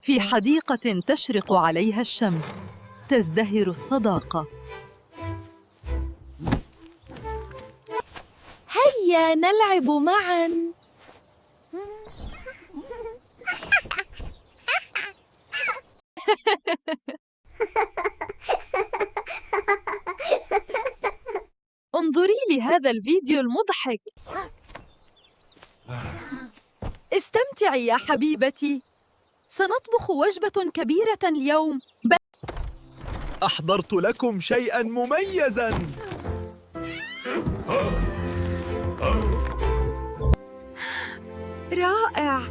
في حديقة تشرق عليها الشمس، تزدهر الصداقة. هيا نلعب معاً. انظري لهذا الفيديو المضحك. استمتعي يا حبيبتي، سنطبخ وجبة كبيرة اليوم. أحضرت لكم شيئاً مميزاً. رائع،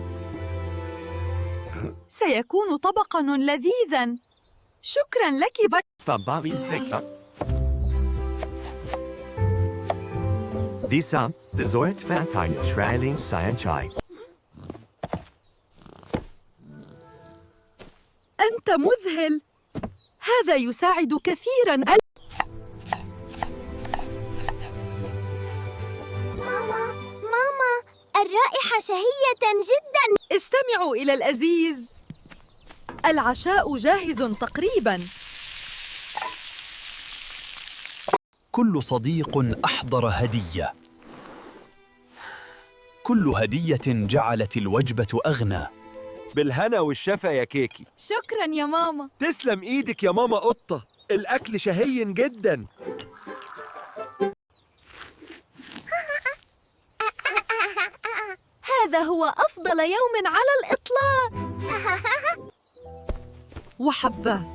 سيكون طبقاً لذيذاً. شكراً لك Dieser Dessert für keine Schreiling Science. أنت مذهل، هذا يساعد كثيراً. ماما، الرائحة شهية جداً. استمعوا إلى الأزيز، العشاء جاهز تقريباً. كل صديق أحضر هدية. كل هدية جعلت الوجبة أغنى. بالهنا والشفا يا كيكي. شكراً يا ماما. تسلم إيدك يا ماما قطة، الأكل شهي جداً. هذا هو أفضل يوم على الإطلاق. وحبة،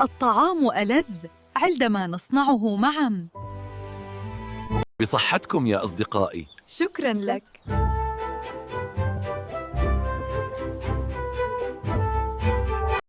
الطعام ألذ عندما نصنعه معاً. بصحتكم يا أصدقائي. شكراً لك.